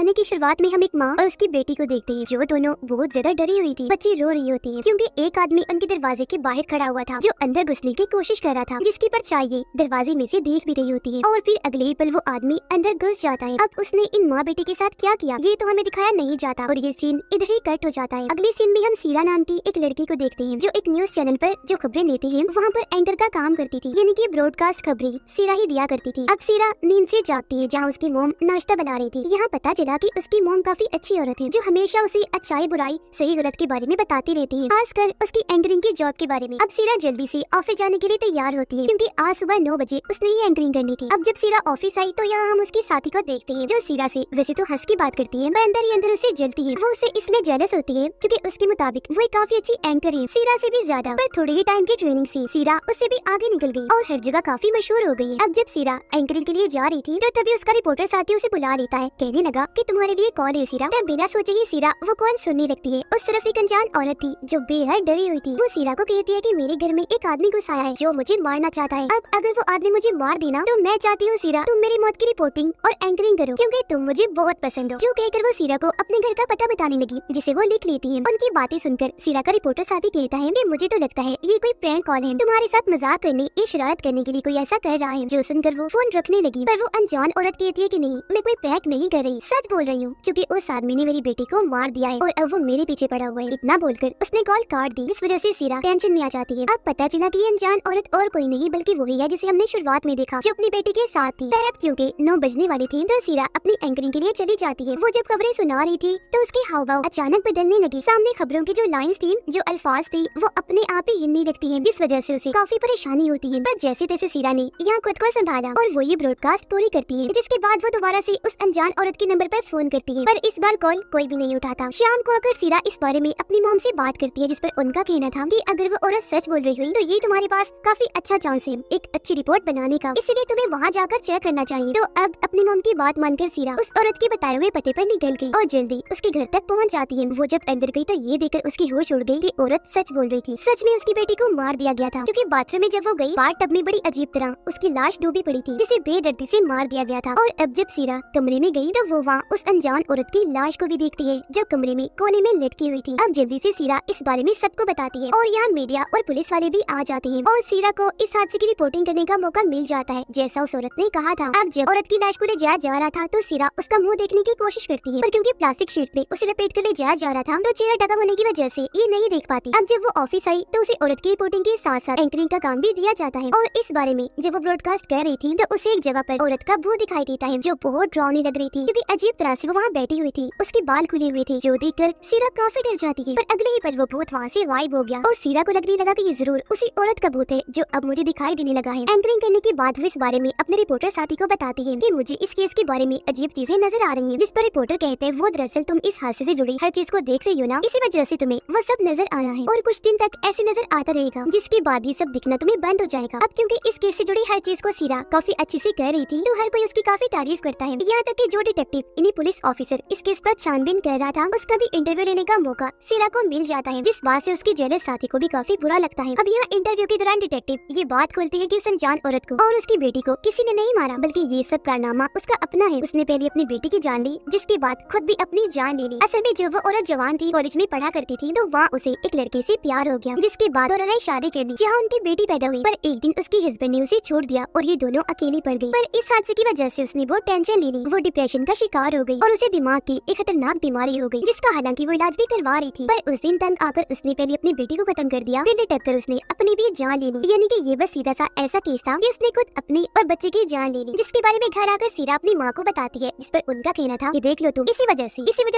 कहानी की शुरुआत में हम एक माँ और उसकी बेटी को देखते हैं जो दोनों बहुत ज्यादा डरी हुई थी। बच्ची रो रही होती है क्योंकि एक आदमी उनके दरवाजे के बाहर खड़ा हुआ था जो अंदर घुसने की कोशिश कर रहा था, जिसकी परछाई ये दरवाजे में से देख भी रही होती है। और फिर अगले ही पल वो आदमी अंदर घुस जाता है। अब उसने इन माँ बेटी के साथ क्या किया ये तो हमें दिखाया नहीं जाता और ये सीन इधर ही कट हो जाता है। अगले सीन में हम सीरा नाम की एक लड़की को देखते हैं जो एक न्यूज चैनल पर जो खबरें देती है वहाँ पर एंकर का काम करती थी, यानी कि ब्रॉडकास्ट खबरें सीरा ही दिया करती थी। अब सीरा नींद से जागती है जहाँ उसकी मोम नाश्ता बना रही थी। यहाँ पता चला कि उसकी मोम काफी अच्छी औरत है जो हमेशा उसे अच्छाई बुराई सही गलत के बारे में बताती रहती है, खासकर उसकी एंकरिंग की जॉब के बारे में। अब सीरा जल्दी से ऑफिस जाने के लिए तैयार होती है क्योंकि आज सुबह 9 बजे उसने ही एंकरिंग करनी थी। अब जब सीरा ऑफिस आई तो यहाँ हम उसकी साथी को देखते हैं जो सीरा से वैसे तो हंस की बात करती है पर अंदर ही अंदर उसे जलती है। वो उसे इसलिए जेलस होती है क्योंकि उसके मुताबिक वो काफी अच्छी एंकर है, सीरा से भी ज्यादा। पर थोड़े ही टाइम की ट्रेनिंग से सीरा उससे भी आगे निकल गई और हर जगह काफी मशहूर हो गई है। अब जब सीरा एंकरिंग के लिए जा रही थी तो तभी उसका रिपोर्टर साथी उसे बुला लेता है, कहने लगा कि तुम्हारे लिए कॉल है सीरा। तब बिना सोचे ही सीरा वो कॉल सुनने लगती है। उस तरफ एक अनजान औरत थी जो बेहद डरी हुई थी। वो सीरा को कहती है कि मेरे घर में एक आदमी घुस आया है जो मुझे मारना चाहता है। अब अगर वो आदमी मुझे मार देना तो मैं चाहती हूँ सीरा तुम मेरी मौत की रिपोर्टिंग और एंकरिंग करो क्योंकि तुम मुझे बहुत पसंद हो। जो कहकर वो सीरा को अपने घर का पता बताने लगी जिसे वो लिख लेती है। उनकी बातें सुनकर सीरा का रिपोर्टर साथी कहता है कि मुझे तो लगता है ये कोई प्रैंक कॉल है, तुम्हारे साथ मजाक करने या शरारत करने के लिए कोई ऐसा कर रहा है। जो सुनकर वो फोन रखने लगी पर वो अनजान औरत कहती है कि नहीं मैं कोई प्रैंक नहीं कर रही, सच बोल रही हूँ क्योंकि उस आदमी ने मेरी बेटी को मार दिया है और अब वो मेरे पीछे पड़ा हुआ है। इतना बोलकर उसने कॉल काट दी। इस वजह से सीरा टेंशन में आ जाती है। अब पता चला कि ये अनजान औरत और कोई नहीं बल्कि वही है जिसे हमने शुरुआत में देखा जो अपनी बेटी के साथ थी। पर अब क्योंकि 9 बजने वाली थी तो सीरा अपनी एंकरिंग के लिए चली जाती है। वो जब खबरें सुना रही थी तो उसके हाव भाव अचानक बदलने लगी। सामने खबरों की जो लाइंस थी जो अल्फाज थी वो अपने आप ही हिलने लगती है जिस वजह से उसे काफी परेशानी होती है। पर जैसे तैसे सीरा ने यहाँ खुद को संभाला और वो ये ब्रॉडकास्ट पूरी करती है, जिसके बाद वो दोबारा से उस अनजान औरत के नंबर पर फोन करती है पर इस बार कॉल कोई भी नहीं उठाता। शाम को आकर सीरा इस बारे में अपनी मॉम से बात करती है जिस पर उनका कहना था कि अगर वो औरत सच बोल रही हुई तो ये तुम्हारे पास काफी अच्छा चांस है एक अच्छी रिपोर्ट बनाने का, इसलिए तुम्हें वहाँ जाकर चेक करना चाहिए। तो अब अपनी मॉम की बात मानकर सीरा उस औरत के बताए हुए पते पर निकल गई और जल्दी उसके घर तक पहुँच जाती है। वो जब अंदर गई तो ये देखकर उसकी होश उड़ गई कि औरत सच बोल रही थी। सच में उसकी बेटी को मार दिया गया था क्योंकि बाथरूम में जब वो गई बाथ टब में बड़ी अजीब तरह उसकी लाश डूबी पड़ी थी जिसे बेदर्दी से मार दिया गया था। और अब जब सीरा कमरे में गई तो वो वहाँ उस अनजान औरत की लाश को भी देखती है जो कमरे में कोने में लटकी हुई थी। अब जल्दी से सीरा इस बारे में सबको बताती है और यहाँ मीडिया और पुलिस वाले भी आ जाते हैं और सीरा को इस हादसे की रिपोर्टिंग करने का मौका मिल जाता है जैसा उस औरत ने कहा था। अब जब औरत की लाश को ले जाया जा रहा था तो सीरा उसका मुंह देखने की कोशिश करती है पर क्योंकि प्लास्टिक शीट में उसे लपेट कर ले जाया जा रहा था तो चेहरा ढका होने की वजह से ये नहीं देख पाती। अब जब वो ऑफिस आई तो उसे औरत की रिपोर्टिंग के साथ साथ एंकरिंग का काम भी दिया जाता है और इस बारे में जब वो ब्रॉडकास्ट कर रही थी तो उसे एक जगह पर औरत का मुंह दिखाई देता है जो बहुत डरावनी लग रही थी क्योंकि अजीब तरह से वो वहाँ बैठी हुई थी, उसके बाल खुले हुए थे जो देखकर सीरा काफी डर जाती है। पर अगले ही पल वो भूत वहाँ से गायब हो गया और सीरा को लगने लगा कि ये जरूर उसी औरत का भूत है जो अब मुझे दिखाई देने लगा है। एंकरिंग करने के बाद वो इस बारे में अपने रिपोर्टर साथी को बताती है कि मुझे इस केस के बारे में अजीब चीजें नजर आ रही हैं, जिस पर रिपोर्टर कहते हैं वो दरअसल तुम इस हादसे से जुड़ी हर चीज को देख रही हो ना, इसी वजह से तुम्हें वो सब नजर आ रहा है और कुछ दिन तक ऐसे नजर आता रहेगा जिसके बाद ये सब दिखना तुम्हें बंद हो जाएगा। अब क्योंकि इस केस से जुड़ी हर चीज को सीरा काफी अच्छे से कर रही थी तो हर कोई उसकी काफी तारीफ करता है। यहाँ तक कि जो डिटेक्टिव इन्हीं पुलिस ऑफिसर इस केस पर छानबीन कर रहा था उसका भी इंटरव्यू लेने का मौका सीरा को मिल जाता है, जिस बात से उसकी जेलस साथी को भी काफी बुरा लगता है। अब यहाँ इंटरव्यू के दौरान डिटेक्टिव ये बात खोलते हैं कि उस अनजान औरत को और उसकी बेटी को किसी ने नहीं मारा बल्कि ये सब कारनामा उसका अपना है। उसने पहले अपनी बेटी की जान ली जिसके बाद खुद भी अपनी जान ले ली। असल में जब वो औरत जवान थी, कॉलेज में पढ़ा करती थी तो वहाँ उसे एक लड़के से प्यार हो गया जिसके बाद उन्होंने शादी कर ली जहाँ उनकी बेटी पैदा हुई। पर एक दिन उसके हस्बैंड ने उसे छोड़ दिया और ये दोनों अकेली पड़ गई। पर इस हादसे की वजह से उसने बहुत टेंशन ले ली, वो डिप्रेशन का शिकार हो गई और उसे दिमाग की एक खतरनाक बीमारी हो गई जिसका हालांकि वो इलाज भी करवा रही थी। पर उस दिन तंग आकर उसने पहले अपनी बेटी को खत्म कर दिया, फिर लटक कर उसने अपनी भी जान ले ली। यानी कि ये बस सीधा सा ऐसा केस था कि उसने खुद अपनी और बच्चे की जान ले ली, जिसके बारे में घर आकर सीरा अपनी माँ को बताती है, जिस पर उनका कहना था कि देख लो तुम इसी वजह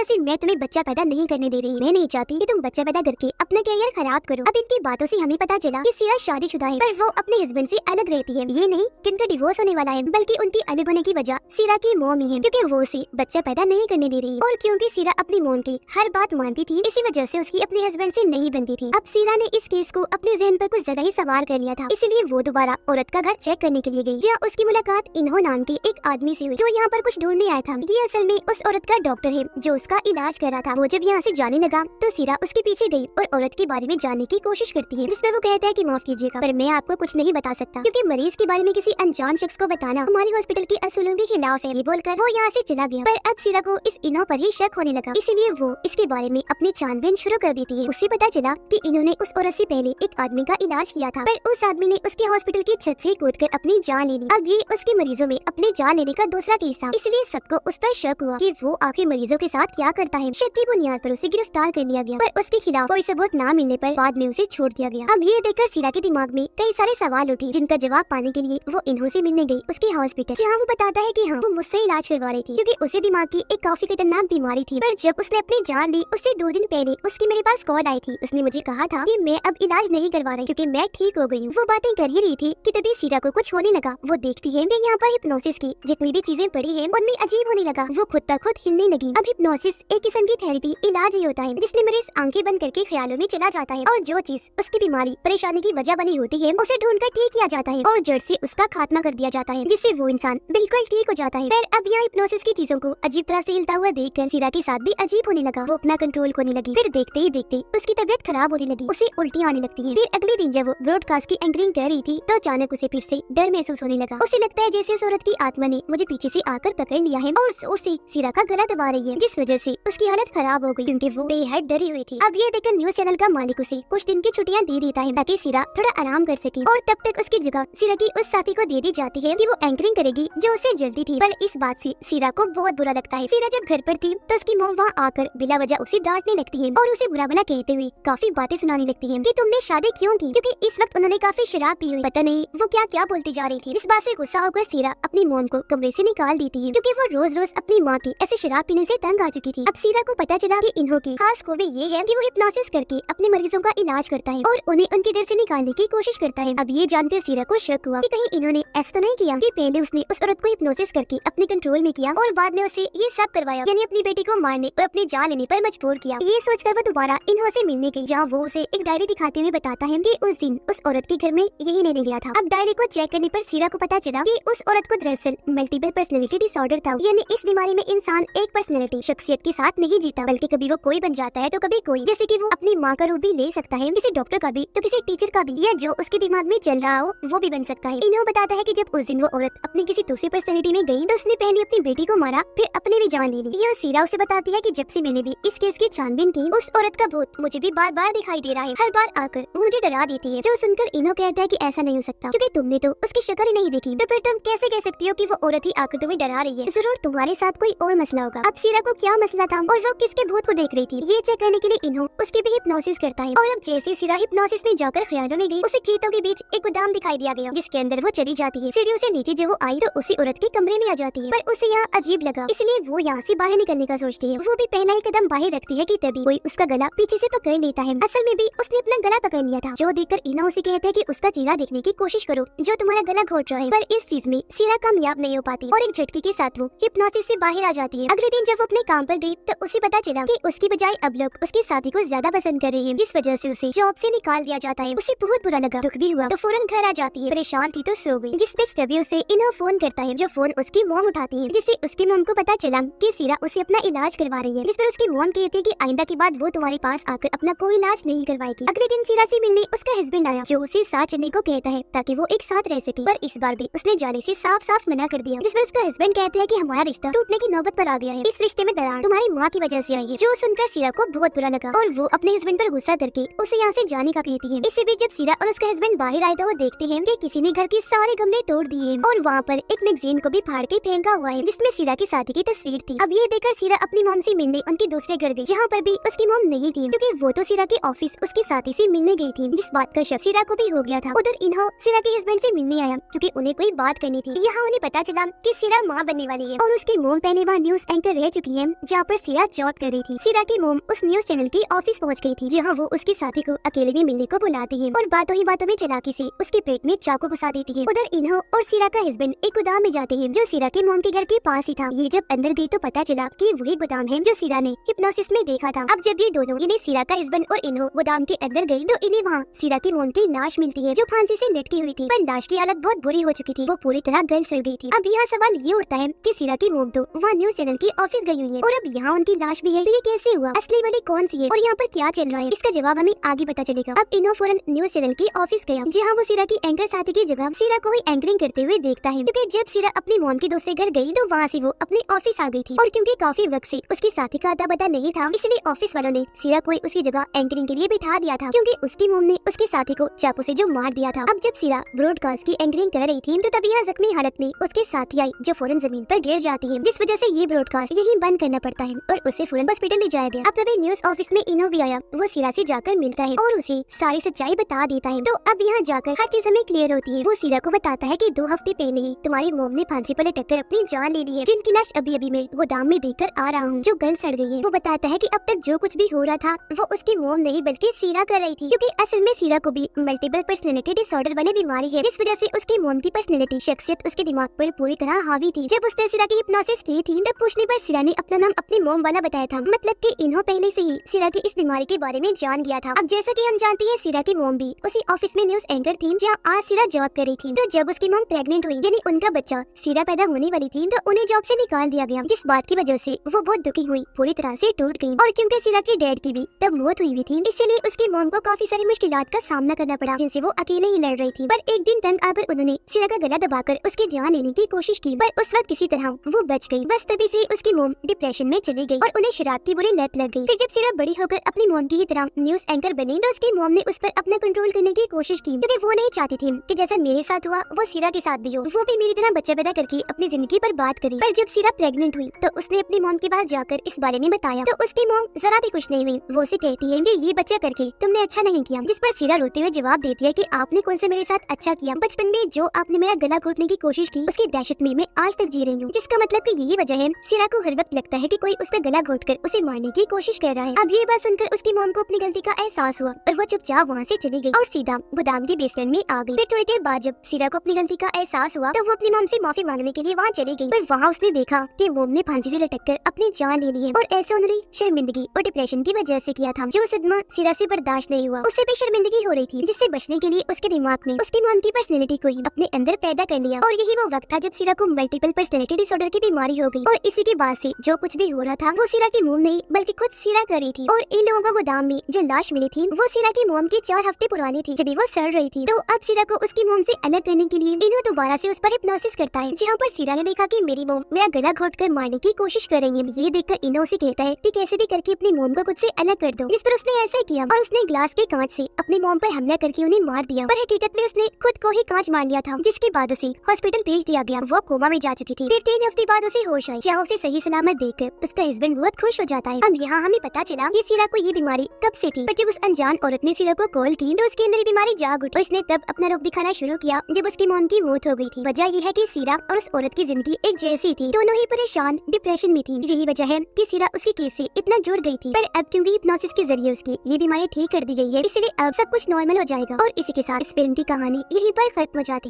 से मैं तुम्हें बच्चा पैदा नहीं करने दे रही। मैं नहीं चाहती कि तुम बच्चा पैदा करके अपना करियर खराब करो। अब इनकी बातों से हमें पता चला कि सीरा शादीशुदा है पर वो अपने हस्बैंड से अलग रहती है। ये नहीं कि उनका डिवोर्स होने वाला है बल्कि उनकी अलग होने की वजह सीरा की मोम ही है क्योंकि वो उसे बच्चा पैदा नहीं करने दे रही और क्योंकि सीरा अपनी मोम की हर बात मानती थी इसी वजह से उसकी अपने हस्बैंड से नहीं बनती थी। अब सीरा ने इस केस को अपने जहन पर कुछ ज्यादा ही सवार कर लिया था, इसलिए वो दोबारा औरत का घर चेक करने के लिए गई जहाँ उसकी मुलाकात इन्हो नाम के एक आदमी से हुई जो यहाँ पर कुछ ढूंढने आया था। ये असल में उस औरत का डॉक्टर है जो उसका इलाज कर रहा था। वो जब यहाँ से जाने लगा तो सीरा उसके पीछे गई और औरत के बारे में जानने की कोशिश करती है, जिस पर वो कहता है कि माफ कीजिएगा पर मैं आपको कुछ नहीं बता सकता क्योंकि मरीज के बारे में किसी अनजान शख्स को बताना हमारे हॉस्पिटल के असूलों के खिलाफ है। ये बोलकर वो यहाँ से चला गया। पर अब सीरा को इस इनो पर ही शक होने लगा, इसीलिए वो इसके बारे में अपनी छानबीन शुरू कर देती है। उससे पता चला कि इन्होंने उस औरत से पहले एक आदमी का इलाज किया था, पर उस आदमी ने उसके हॉस्पिटल की छत से कूदकर अपनी जान ले ली। अब ये उसके मरीजों में अपनी जान लेने का दूसरा केस था, इसलिए सबको उस पर शक हुआ कि वो आखिर मरीजों के साथ क्या करता है। शक की बुनियाद पर उसे गिरफ्तार कर लिया गया, पर उसके खिलाफ कोई सबूत न मिलने पर बाद में उसे छोड़ दिया गया। अब ये देखकर सीरा के दिमाग में कई सारे सवाल उठे, जिनका जवाब पाने के लिए वो इन्हों से मिलने गई उसके हॉस्पिटल, जहाँ वो बताता है कि हाँ, वो मुझसे इलाज करवा रही थी क्योंकि उसे दिमाग की एक काफी खतरनाक बीमारी थी। पर जब उसने अपनी जान ली, उससे 2 दिन पहले उसकी मेरे पास कॉल आई थी। उसने मुझे कहा था कि मैं अब इलाज नहीं करवा रही क्योंकि मैं ठीक हो गई हूँ। वो बातें कर ही रही थी कि तभी सीरा को कुछ होने लगा। वो देखती है कि यहाँ पर हिप्नोसिस की जितनी भी चीजें पड़ी हैं उनमें अजीब होने लगा। वो खुद ब खुद हिलने लगी। अब हिप्नोसिस एक किस्म की थेरेपी इलाज ही होता है जिसमें मरीज आंखें बंद करके ख्यालों में चला जाता है और जो चीज उसकी बीमारी परेशानी की वजह बनी होती है उसे ढूंढकर ठीक किया जाता है और जड़ से उसका खात्मा कर दिया जाता है, जिससे वो इंसान बिल्कुल ठीक हो जाता है। फिर अब यहाँ हिप्नोसिस की चीजों को अजीब तरह से हिलता हुआ देखकर सीरा के साथ भी अजीब होने लगा। वो अपना कंट्रोल खोने लगी। फिर देखते ही देखते उसकी तबीयत खराब होने लगी, उसे उल्टियाँ आने लगती है। फिर अगले दिन जब वो ब्रॉडकास्ट की एंकरिंग कर रही थी तो अचानक उसे फिर से डर महसूस होने लगा। उसे लगता है जैसे उस औरत की आत्मा ने मुझे पीछे से आकर पकड़ लिया है और जोर से सीरा का गला दबा रही है, जिस वजह से उसकी हालत खराब हो गई क्योंकि वो बेहद डरी हुई थी। अब ये देखकर न्यूज चैनल का मालिक उसे कुछ दिन की छुट्टियां दे देता है ताकि सीरा थोड़ा आराम कर सके और तब तक उसकी जगह सीरा की उस साथी को दे दी जाती है कि वो एंकरिंग करेगी जो उसे जल्दी थी। पर इस बात से सीरा को बहुत बुरा लगता है। सीरा जब घर पर थी तो उसकी मॉम वहाँ आकर बिला वजह उसे डांटने लगती है और उसे बुरा भला कहते हुए काफी बातें सुनाने लगती है कि तुमने शादी क्यों की, क्योंकि इस वक्त उन्होंने काफी शराब पी हुई। पता नहीं वो क्या क्या बोलती जा रही थी। इस बात से गुस्सा होकर सीरा अपनी मॉम को कमरे से निकाल देती है क्योंकि वो रोज रोज अपनी माँ की ऐसे शराब पीने से तंग आ चुकी थी। अब सीरा को पता चला कि इन्हों की खास खूबी ये है कि वो हिप्नोसिस करके अपने मरीजों का इलाज करता है और उन्हें उनके डर से निकालने की कोशिश करता है। अब ये जानकर सीरा को शक हुआ कि कहीं इन्होंने ऐसा तो नहीं किया कि पहले उसने उस औरत को हिप्नोसिस करके अपने कंट्रोल में किया और बाद में उसे ये सब करवाया, यानी अपनी बेटी को मारने और अपनी जान लेने पर मजबूर किया। ये सोचकर वो दोबारा इन्हों से मिलने गई, जहाँ वो उसे एक डायरी दिखाते हुए बताता है कि उस दिन उस औरत के घर में यही लेने गया था। अब डायरी को चेक करने पर सीरा को पता चला कि उस औरत को दरअसल मल्टीपल पर्सनैलिटी डिसऑर्डर था, यानी इस बीमारी में इंसान एक पर्सनैलिटी शख्सियत के साथ नहीं जीता बल्कि कभी वो कोई बन जाता है तो कभी कोई, जैसे कि वो अपनी माँ का रूप भी ले सकता है, किसी डॉक्टर का भी तो किसी टीचर का भी, या जो उसके दिमाग में चल रहा हो वो भी बन सकता है। इन्हों बताता है कि जब उस दिन वो औरत अपनी किसी दूसरी पर्सनैलिटी में गई तो उसने पहले अपनी बेटी को मारा फिर अपने भी जान ले ली। यह सीरा उसे बताती है कि जब से मैंने भी इस केस की छानबीन की उस औरत का भूत मुझे भी बार बार दिखाई दे रहा है, हर बार आकर वो मुझे डरा देती है। जो सुनकर इन्हों कहता है कि ऐसा नहीं हो सकता क्योंकि तुमने तो उसकी शक्ल ही नहीं देखी, तो फिर तुम कैसे कह सकती हो कि वो औरत ही आकर तुम्हें डरा रही है, जरूर तुम्हारे साथ कोई और मसला होगा। अब सीरा को क्या मसला था और वो किसके भूत को देख रही थी ये चेक करने के लिए इन्हों उसकी भी हिप्नोसिस करता है। और अब जैसे सीरा हिप्नोसिस में जाकर ख्यालों में गई, उसे खेतों के बीच एक गोदाम दिखाई दिया गया जिसके अंदर वो चली जाती है। सीढ़ियों से नीचे जब वो आई तो उसी औरत के कमरे में आ जाती है, पर उसे यहाँ अजीब लगा इसलिए वो यहाँ से बाहर निकलने का सोचती है। वो भी पहला ही कदम बाहर रखती है कि तभी कोई उसका गला पीछे से पकड़ लेता है। असल में भी उसने अपना गला पकड़ लिया था, जो देखकर इन्हों उसे कहते हैं कि उसका चेहरा देखने की कोशिश करो जो तुम्हारा गला घोट रहा है। पर इस चीज में सीरा कामयाब नहीं हो पाती और एक झटके के साथ वो हिप्नोसिस से बाहर आ जाती है। अगले दिन जब वो अपने काम पर गई तो उसे पता चला कि उसकी बजाय अब लोग उसके साथी को ज्यादा पसंद कर रही है, जिस वजह से उसे जॉब से निकाल दिया जाता है। उसे बहुत बुरा लगा, दुख भी हुआ, तो फौरन घर आ जाती है। परेशान थी तो सो गई, जिस बीच तभी उसे इन्हों फोन करता है, जो फोन उसकी मॉम उठाती है, जिससे उसकी मॉम को पता चला कि सीरा उसे अपना इलाज करवा रही है। जिस पर उसकी मॉम कहती है कि आइंदा के बाद वो तुम्हारे पास आकर अपना कोई इलाज नहीं करवाएगी। अगले दिन सीरा से मिलने उसका हस्बैंड आया, जो उसे साथ चलने को कहता है ताकि वो एक साथ रह सके, पर इस बार भी उसने जाने से साफ साफ मना कर दिया। जिस पर उसका हस्बैंड कहते हैं कि हमारा रिश्ता टूटने की नौबत पर आ गया है, इस रिश्ते में दरार तुम्हारी माँ की वजह से आई है। जो सुनकर सीरा को बहुत बुरा लगा और वो अपने हस्बैंड पर गुस्सा करके उसे यहाँ से जाने का कहती है। इसी बीच जब सीरा और उसका हस्बैंड बाहर आए तो वो देखते हैं कि किसी ने घर के सारे गमले तोड़ दिए और वहाँ पर एक मैगजीन को भी फाड़ के फेंका हुआ है जिसमें सीरा की शादी की तस्वीर थी। अब ये देखकर सीरा अपनी मॉम से मिलने उनके दूसरे घर गई, जहाँ पर भी उसकी मॉम नहीं थी क्योंकि वो तो सीरा के ऑफिस उसके साथी से मिलने गई थी, जिस बात का शक सीरा को भी हो गया था। उधर इन्हों सीरा के हस्बैंड से मिलने आया क्योंकि उन्हें कोई बात करनी थी। यहाँ उन्हें पता चला कि सीरा माँ बनने वाली है और उसकी मॉम पहले वहाँ न्यूज एंकर रह चुकी है जहाँ पर सीरा जॉब कर रही थी। सीरा की मॉम उस न्यूज चैनल की ऑफिस पहुँच गई थी, जहाँ वो उसके साथी को अकेले में मिलने को बुलाती है और बातों ही बातों में चालाकी से उसके पेट में चाकू घुसा देती है। उधर इन्हों और सीरा का हस्बैंड एक गोदाम में जाते हैं जो सीरा के मॉम के घर के पास ही था। ये जब अंदर गई तो पता चला कि वही गोदाम है जो सीरा ने हिप्नोसिस में देखा था। अब जब ये दोनों यानी सीरा का हस्बैंड और इन्हों गोदाम के अंदर गई तो इन्हें वहाँ सीरा की मॉम की लाश मिलती है, जो फांसी से लटकी हुई थी, पर लाश की हालत बहुत बुरी हो चुकी थी, वो पूरी तरह गल सड़ गई थी। अब यहाँ सवाल ये उठता है कि सीरा की मॉम तो वहाँ न्यूज चैनल की ऑफिस गई हुई है और अब यहाँ उनकी लाश भी है, तो ये कैसे हुआ, असली वाली कौन सी है और यहाँ पर क्या चल रहा है, इसका जवाब हमें आगे पता चलेगा। अब इन्हों फौरन न्यूज चैनल की ऑफिस गया, जहाँ वो सीरा की एंकर साथी की जगह सीरा को ही एंकरिंग करते हुए देखता है, क्योंकि जब सीरा अपनी मॉम के दूसरे घर गई तो वहाँ से वो अपने ऑफिस आ गई थी और क्योंकि काफी वक्त से उसके साथी का अता पता नहीं था, इसलिए ऑफिस वालों ने सीरा को उसकी जगह एंकरिंग के लिए बिठा दिया था, क्योंकि उसकी मोम ने उसके साथी को चाकू से जो मार दिया था। अब जब सीरा ब्रॉडकास्ट की एंकरिंग कर रही थी तो तभी यहाँ जख्मी हालत में उसके साथी आई, जो फौरन जमीन पर गिर जाती है, जिस वजह से ये ब्रॉडकास्ट यही बंद करना पड़ता है और उसे फौरन हॉस्पिटल ले जाया गया। अब तभी न्यूज ऑफिस में इनो भी आया, वो सीरा से जाकर मिलता है और उसे सारी सच्चाई बता देता है। तो अब यहाँ जाकर हर चीज हमें क्लियर होती है। वो सीरा को बताता है कि 2 हफ्ते पहले ही तुम्हारी मोम ने फांसी पर लटक कर अपनी जान ले ली है, जिनकी लाश अभी अभी मैं गोदाम में देखकर आ रहा हूँ, जो गल सड़ गई है। वो बताता है कि अब तक जो कुछ भी हो रहा था वो उसकी मोम नहीं बल्कि सीरा कर रही थी, क्योंकि असल में सीरा को भी मल्टीपल पर्सनैलिटी डिसऑर्डर वाली बीमारी है, जिस वजह से उसकी मोम की पर्सनैलिटी शख्सियत उसके दिमाग पर पूरी तरह हावी थी। जब उसने सीरा की हिप्नोसिस की थी तब पूछने पर सीरा ने अपना नाम अपनी मोम वाला बताया था, मतलब कि इन्हों पहले से ही सीरा की इस बीमारी के बारे में जान गया था। अब जैसा कि हम जानते हैं सीरा की मोम भी उसी ऑफिस में न्यूज एंकर थी जहाँ आज सीरा जॉब कर रही थी। तो जब उसकी मोम प्रेग्नेंट हुई, यानी उनका बच्चा सीरा पैदा होने वाली थी, तो उन्हें जॉब से निकाल दिया गया, जिस बात की वजह से वो बहुत दुखी हुई, पूरी तरह से टूट गई। और क्योंकि सीरा के डैड की भी तब मौत हुई थी, इसीलिए उसकी मोम को काफी सारी मुश्किलात का सामना करना पड़ा, जिनसे वो अकेले ही लड़ रही थी। पर एक दिन तंग आकर उन्होंने सीरा का गला दबाकर उसकी जान लेने की कोशिश की, पर उस वक्त किसी तरह वो बच गई। बस तभी से उसकी मोम डिप्रेशन में चली गई और उन्हें शराब की बुरी लत लग गई। फिर जब सीरा बड़ी होकर अपनी मोम की ही तरह न्यूज एंकर बनी, तो उसकी मोम ने उस पर अपना कंट्रोल करने की कोशिश की, क्योंकि वो नहीं चाहती थी कि जैसा मेरे साथ हुआ वो सीरा के साथ भी हो, वो भी मेरी तरह बच्चा पैदा करके अपनी जिंदगी बर्बाद करी। पर जब सीरा प्रेग्नेंट हुई तो उसने अपनी मोम के पास जाकर इस बारे में बताया, तो उसकी मोम जरा भी खुश नहीं हुई। वो उसे कहती है कि ये बच्चा करके तुमने अच्छा नहीं किया, जिस पर सीरा रोते हुए जवाब देती है कि आपने कौन से मेरे साथ अच्छा किया, बचपन में जो आपने मेरा गला घोटने की कोशिश की उसकी दहशत में मैं आज तक जी रही हूँ। जिसका मतलब कि यही वजह है सीरा को हर वक्त लगता है कि कोई उसका गला घोटकर उसे मारने की कोशिश कर रहा है। अब ये बात सुनकर उसकी मोम को अपनी गलती का एहसास हुआ और वो चुपचाप वहाँ से चली गई और सीधा गोदाम के बेसमेंट में आ गई। फिर थोड़ी देर बाद जब सीरा को अपनी गलती का एहसास हुआ तो वो अपनी मोम से माफी मांगने के लिए वहाँ चली गई, पर वहाँ उसने देखा कि मोम ने फांसी से लटककर अपनी जान ले ली है, और ऐसा उन्होंने शर्मिंदगी और डिप्रेशन की वजह से किया था, जो सदमा सीरा से बर्दाश्त नहीं हुआ। उससे भी शर्मिंदगी हो रही थी, जिससे बचने के लिए उसके दिमाग ने उसकी मोम की पर्सनैलिटी को ही अपने अंदर पैदा कर लिया। और यही वो वक्त था जब सीरा को मल्टीपल पर्सनैलिटी डिसऑर्डर की बीमारी हो गई, और इसी के बाद से जो कुछ भी हो रहा था वो सीरा की मोम नहीं बल्कि खुद सीरा कर रही थी। और इन लोगों को गोदाम में जो लाश मिली थी वो सीरा की मोम की 4 हफ्ते पुरानी थी, जब वो सड़ रही थी। तो अब सीरा को उसकी मोम से अलग करने के लिए इन्हों दोबारा से उस पर हिप्नोसिस करता है, जहाँ पर सीरा ने देखा कि मेरी मोम मेरा गला घोटकर मारने की कोशिश कर रही है। ये देखकर इनो से कहता है कि कैसे भी करके अपनी मोम को खुद से अलग कर दो, जिस पर उसने ऐसा किया और उसने ग्लास के कांच से अपनी मोम पर हमला करके उन्हें मार दिया। पर हकीकत में उसने खुद को ही कांच मार लिया था, जिसके बाद उसे हॉस्पिटल भेज दिया गया। वो कोमा में जा चुकी थी। फिर 3 हफ्ते बाद उसे होश आई, जहाँ उसे सही सलामत देखकर उसका हस्बैंड बहुत खुश हो जाता है। अब यहाँ हमें पता चला कि सीरा को ये बीमारी कब से थी, पर जब उस अनजान औरत ने सीरा को कॉल की तो उसके अंदर ये बीमारी जाग उठी और इसने तब अपना रूप दिखाना शुरू किया जब उसकी मोम की मौत हो गई थी। वजह यह है कि सीरा और उस औरत की जिंदगी एक जैसी थी, दोनों ही परेशान डिप्रेशन में थी। यही वजह है कि सीरा उसके केस से इतना जुड़ गई थी, पर अब क्योंकि हिप्नोसिस के जरिए उसकी ये बीमारी ठीक कर दी गई है, इसलिए अब सब कुछ नॉर्मल हो जाएगा। और इसी के साथ इस फिल्म की कहानी यहीं पर खत्म हो जाती है।